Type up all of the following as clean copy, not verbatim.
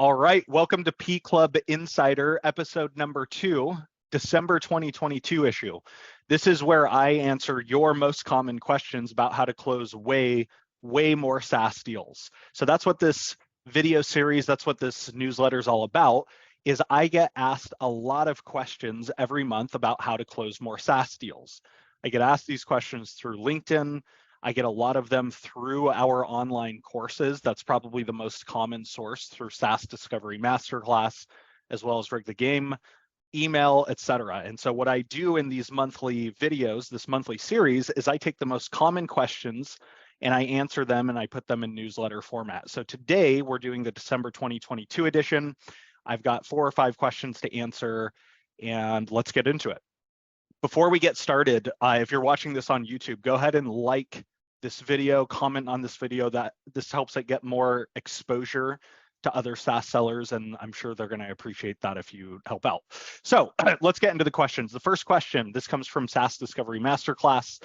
All right, welcome to P Club Insider, episode number 2, December 2022 issue. This is where I answer your most common questions about how to close way more SaaS deals. So that's what this video series, that's what this newsletter is all about, is I get asked a lot of questions every month about how to close more SaaS deals. I get asked these questions through LinkedIn. I get a lot of them through our online courses. That's probably the most common source through SaaS Discovery Masterclass, as well as Rig the Game, email, etc. And so what I do in these monthly videos, this monthly series, is I take the most common questions and I answer them and I put them in newsletter format. So today we're doing the December 2022 edition. I've got 4 or 5 questions to answer, and let's get into it. Before we get started, if you're watching this on YouTube, go ahead and like this video, comment on this video. That this helps it get more exposure to other SaaS sellers, and I'm sure they're going to appreciate that if you help out. So let's get into the questions. The first question, this comes from SaaS Discovery Masterclass.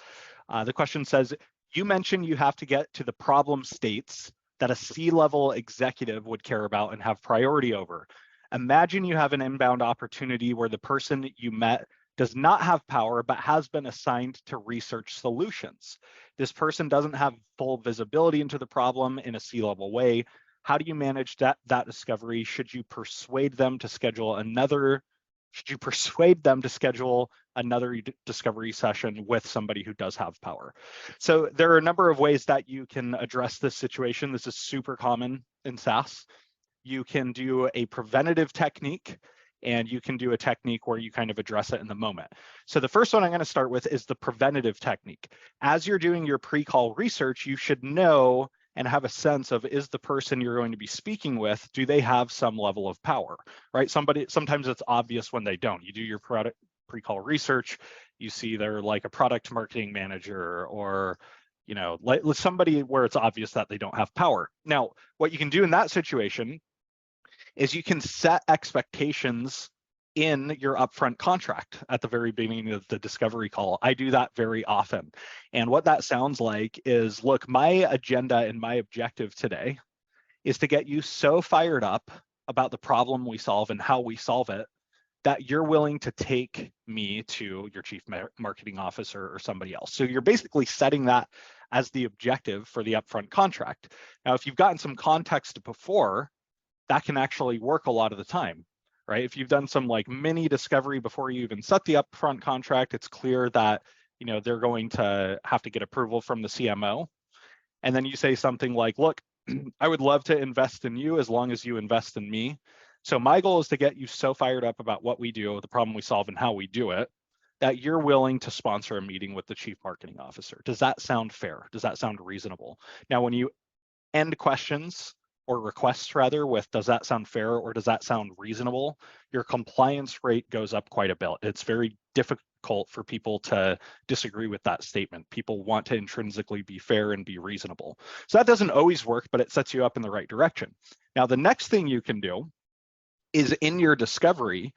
The question says, you mentioned you have to get to the problem states that a C-level executive would care about and have priority over. Imagine you have an inbound opportunity where the person you met does not have power, but has been assigned to research solutions. This person doesn't have full visibility into the problem in a C-level way. How do you manage that discovery? Should you persuade them to schedule another discovery session with somebody who does have power? So there are a number of ways that you can address this situation. This is super common in SaaS. You can do a preventative technique, and you can do a technique where you kind of address it in the moment. So the first one I'm going to start with is the preventative technique. As you're doing your pre-call research, you should know and have a sense of, is the person you're going to be speaking with, do they have some level of power, right? Sometimes it's obvious when they don't. You do your pre-call research, you see they're like a product marketing manager, or like somebody where it's obvious that they don't have power. Now, what you can do in that situation is you can set expectations in your upfront contract at the very beginning of the discovery call. I do that very often. And what that sounds like is, look, my agenda and my objective today is to get you so fired up about the problem we solve and how we solve it that you're willing to take me to your chief marketing officer or somebody else. So you're basically setting that as the objective for the upfront contract. Now, if you've gotten some context before, that can actually work a lot of the time, right? If you've done some like mini discovery before you even set the upfront contract, it's clear that they're going to have to get approval from the CMO. And then you say something like, look, I would love to invest in you as long as you invest in me. So my goal is to get you so fired up about what we do, the problem we solve, and how we do it, that you're willing to sponsor a meeting with the chief marketing officer. Does that sound fair? Does that sound reasonable? Now, when you end questions or requests rather with, does that sound fair or does that sound reasonable, your compliance rate goes up quite a bit. It's very difficult for people to disagree with that statement. People want to intrinsically be fair and be reasonable. So that doesn't always work, but it sets you up in the right direction. Now, the next thing you can do is in your discovery,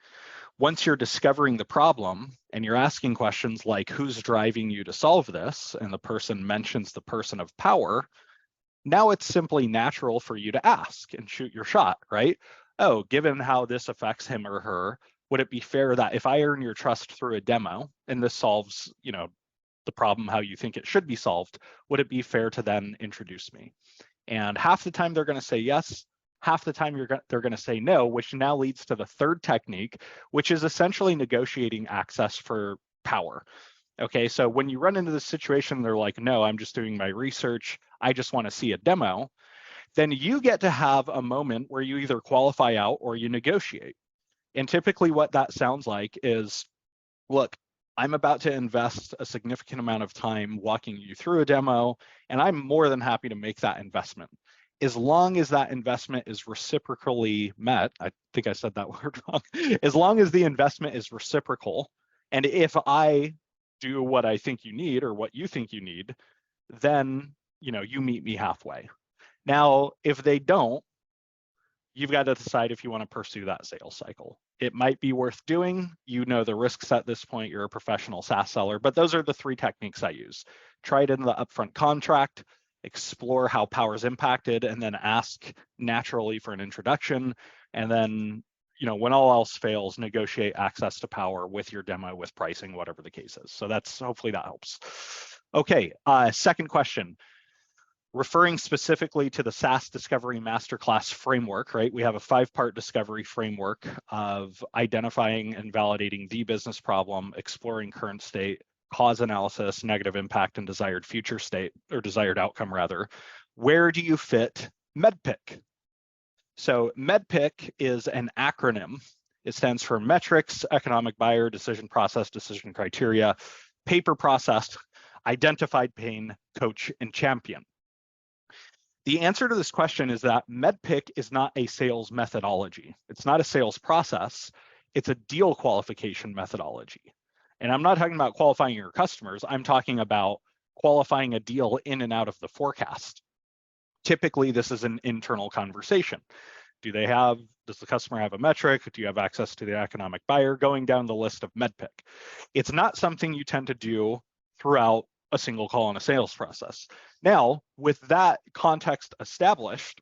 once you're discovering the problem and you're asking questions like, who's driving you to solve this? And the person mentions the person of power. Now it's simply natural for you to ask and shoot your shot, right? Oh, given how this affects him or her, would it be fair that if I earn your trust through a demo and this solves, the problem how you think it should be solved, would it be fair to then introduce me? And half the time they're going to say yes, half the time they're going to say no, which now leads to the third technique, which is essentially negotiating access for power. Okay, so when you run into this situation, they're like, no, I'm just doing my research, I just want to see a demo, then you get to have a moment where you either qualify out or you negotiate. And typically what that sounds like is, look, I'm about to invest a significant amount of time walking you through a demo, and I'm more than happy to make that investment. As long as that investment is reciprocally met, I think I said that word wrong, as long as the investment is reciprocal, and if I do what I think you need or what you think you need, then you meet me halfway. Now, if they don't, you've got to decide if you want to pursue that sales cycle. It might be worth doing. The risks at this point. You're a professional SaaS seller, but those are the 3 techniques I use. Try it in the upfront contract. explore how power is impacted, and then ask naturally for an introduction. And then, when all else fails, negotiate access to power with your demo, with pricing, whatever the case is. So hopefully that helps. Okay, second question. Referring specifically to the SaaS Discovery Masterclass framework, right? We have a 5-part discovery framework of identifying and validating the business problem, exploring current state, cause analysis, negative impact, and desired future state, or desired outcome rather. Where do you fit MEDDPICC? So MEDDPICC is an acronym. It stands for metrics, economic buyer, decision process, decision criteria, paper process, identified pain, coach, and champion. The answer to this question is that MEDDPICC is not a sales methodology. It's not a sales process. It's a deal qualification methodology. And I'm not talking about qualifying your customers. I'm talking about qualifying a deal in and out of the forecast. Typically, this is an internal conversation. Does the customer have a metric? Do you have access to the economic buyer? Going down the list of MEDDPICC. It's not something you tend to do throughout a single call in a sales process. Now, with that context established,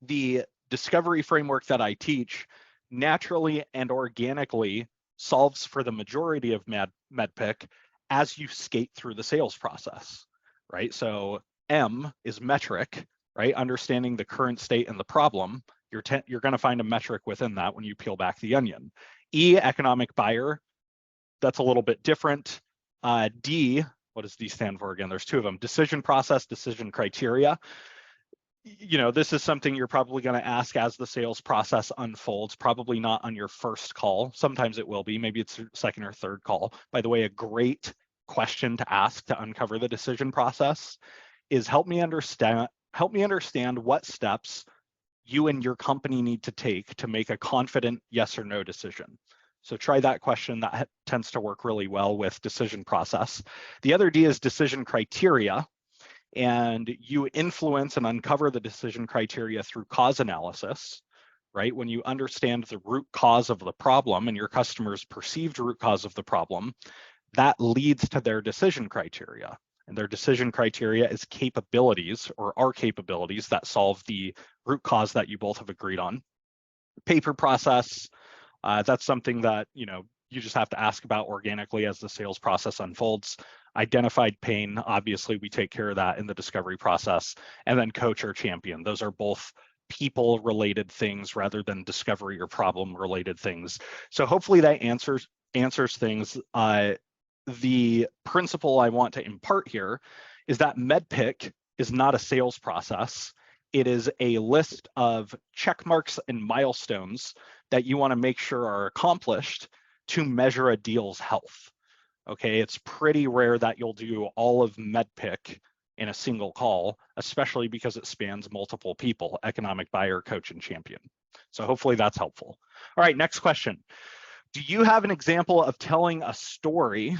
the discovery framework that I teach naturally and organically solves for the majority of MEDDPICC as you skate through the sales process, right? So M is metric, right? Understanding the current state and the problem. You're going to find a metric within that when you peel back the onion. E, economic buyer. That's a little bit different. D, what does D stand for again? There's 2 of them. Decision process, decision criteria. This is something you're probably going to ask as the sales process unfolds, probably not on your first call. Sometimes it will be, maybe it's your second or third call. By the way, a great question to ask to uncover the decision process is help me understand what steps you and your company need to take to make a confident yes or no decision. So try that question. That tends to work really well with decision process. The other D is decision criteria, and you influence and uncover the decision criteria through cause analysis, right? When you understand the root cause of the problem and your customer's perceived root cause of the problem, that leads to their decision criteria. And their decision criteria is capabilities, or are capabilities that solve the root cause that you both have agreed on. Paper process, that's something that you just have to ask about organically as the sales process unfolds. Identified pain, obviously we take care of that in the discovery process. And then coach or champion, those are both people related things rather than discovery or problem related things. So hopefully that answers things. The principle I want to impart here is that MEDDPICC is not a sales process. It is a list of check marks and milestones that you want to make sure are accomplished to measure a deal's health. Okay, it's pretty rare that you'll do all of MEDDPICC in a single call, especially because it spans multiple people: economic buyer, coach, and champion. So hopefully that's helpful. All right, next question. Do you have an example of telling a story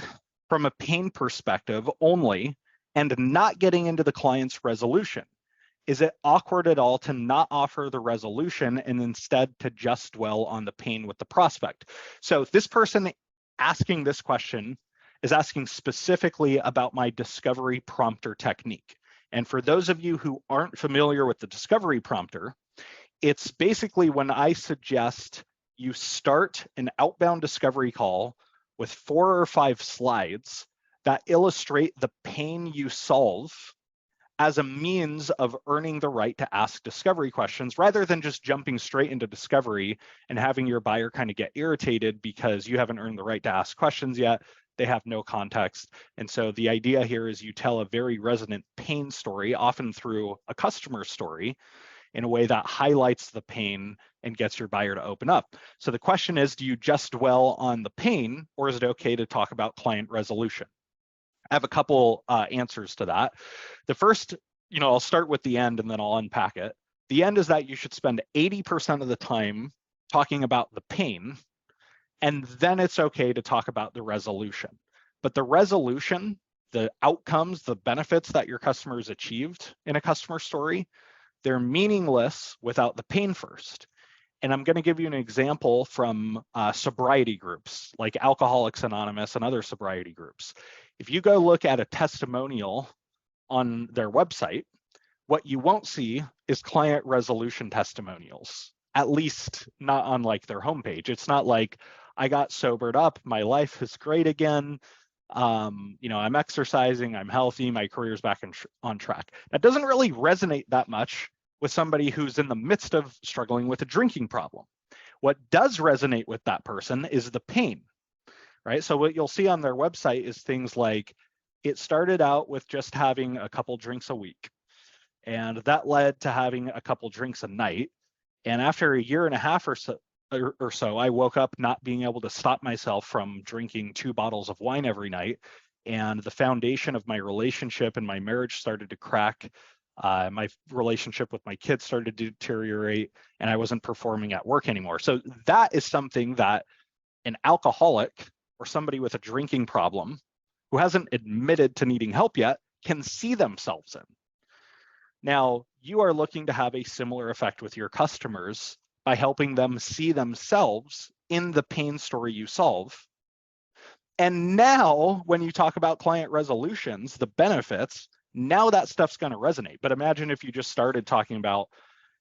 from a pain perspective only and not getting into the client's resolution? Is it awkward at all to not offer the resolution and instead to just dwell on the pain with the prospect? So this person asking this question is asking specifically about my discovery prompter technique. And for those of you who aren't familiar with the discovery prompter, it's basically when I suggest you start an outbound discovery call with 4 or 5 slides that illustrate the pain you solve as a means of earning the right to ask discovery questions, rather than just jumping straight into discovery and having your buyer kind of get irritated because you haven't earned the right to ask questions yet. They have no context. And so the idea here is you tell a very resonant pain story, often through a customer story, in a way that highlights the pain and gets your buyer to open up. So the question is, do you just dwell on the pain, or is it okay to talk about client resolution? I have a couple answers to that. The first, I'll start with the end and then I'll unpack it. The end is that you should spend 80% of the time talking about the pain, and then it's okay to talk about the resolution. But the resolution, the outcomes, the benefits that your customers achieved in a customer story, they're meaningless without the pain first. And I'm going to give you an example from sobriety groups like Alcoholics Anonymous and other sobriety groups. If you go look at a testimonial on their website, what you won't see is client resolution testimonials, at least not on like their homepage. It's not like, I got sobered up, my life is great again, I'm exercising, I'm healthy, my career's back on track. That doesn't really resonate that much with somebody who's in the midst of struggling with a drinking problem. What does resonate with that person is the pain, right? So what you'll see on their website is things like, it started out with just having a couple drinks a week, and that led to having a couple drinks a night. And after a year and a half or so, I woke up not being able to stop myself from drinking 2 bottles of wine every night. And the foundation of my relationship and my marriage started to crack. My relationship with my kids started to deteriorate, and I wasn't performing at work anymore. So that is something that an alcoholic or somebody with a drinking problem who hasn't admitted to needing help yet can see themselves in. Now, you are looking to have a similar effect with your customers by helping them see themselves in the pain story you solve. And now, when you talk about client resolutions, the benefits, now that stuff's going to resonate. But imagine if you just started talking about,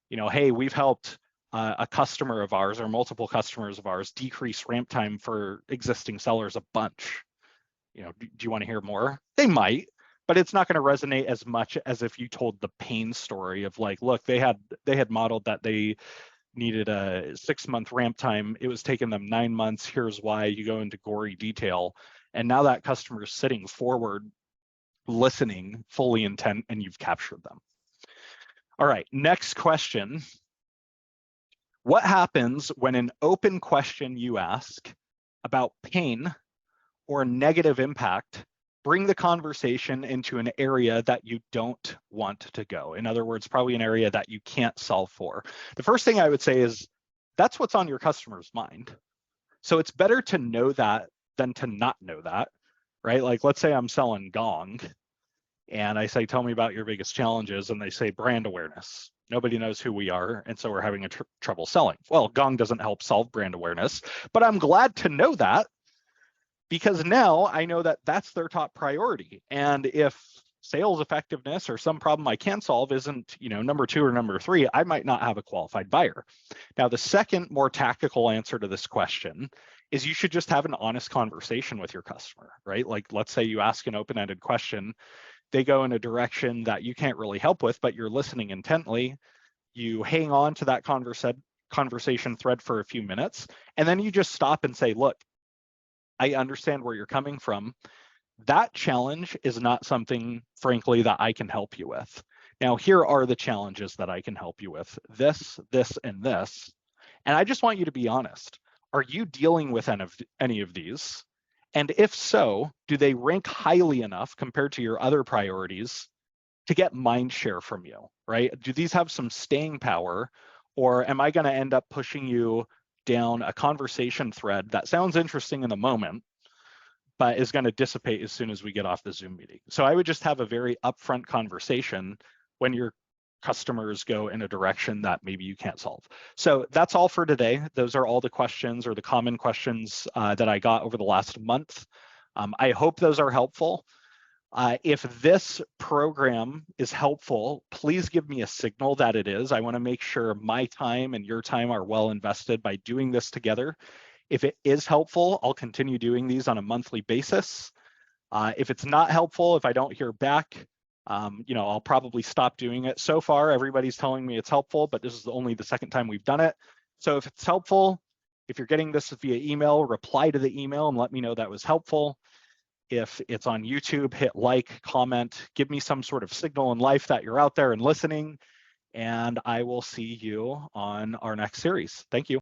hey, we've helped a customer of ours or multiple customers of ours decrease ramp time for existing sellers a bunch. Do you want to hear more? They might, but it's not going to resonate as much as if you told the pain story of like, look, they had modeled that they needed a 6-month ramp time. It was taking them 9 months. Here's why. You go into gory detail. And now that customer is sitting forward, listening, fully intent, and you've captured them. All right, next question. What happens when an open question you ask about pain or negative impact bring the conversation into an area that you don't want to go? In other words, probably an area that you can't solve for. The first thing I would say is that's what's on your customer's mind. So it's better to know that than to not know that, right? Like, let's say I'm selling Gong and I say, tell me about your biggest challenges. And they say brand awareness. Nobody knows who we are. And so we're having trouble selling. Well, Gong doesn't help solve brand awareness, but I'm glad to know that, because now I know that that's their top priority. And if sales effectiveness or some problem I can solve isn't, number 2 or number 3, I might not have a qualified buyer. Now, the second more tactical answer to this question is you should just have an honest conversation with your customer, right? Like, let's say you ask an open-ended question, they go in a direction that you can't really help with, but you're listening intently. You hang on to that conversation thread for a few minutes, and then you just stop and say, look, I understand where you're coming from. That challenge is not something, frankly, that I can help you with. Now, here are the challenges that I can help you with. This, and this. And I just want you to be honest. Are you dealing with any of these? And if so, do they rank highly enough compared to your other priorities to get mind share from you, right? Do these have some staying power, or am I going to end up pushing you down a conversation thread that sounds interesting in the moment, but is going to dissipate as soon as we get off the Zoom meeting? So I would just have a very upfront conversation when your customers go in a direction that maybe you can't solve. So that's all for today. Those are all the questions or the common questions that I got over the last month. I hope those are helpful. If this program is helpful, please give me a signal that it is. I want to make sure my time and your time are well invested by doing this together. If it is helpful, I'll continue doing these on a monthly basis. If it's not helpful, if I don't hear back, I'll probably stop doing it. So far, everybody's telling me it's helpful, but this is only the second time we've done it. So if it's helpful, if you're getting this via email, reply to the email and let me know that was helpful. If it's on YouTube, hit like, comment, give me some sort of signal in life that you're out there and listening, and I will see you on our next series. Thank you.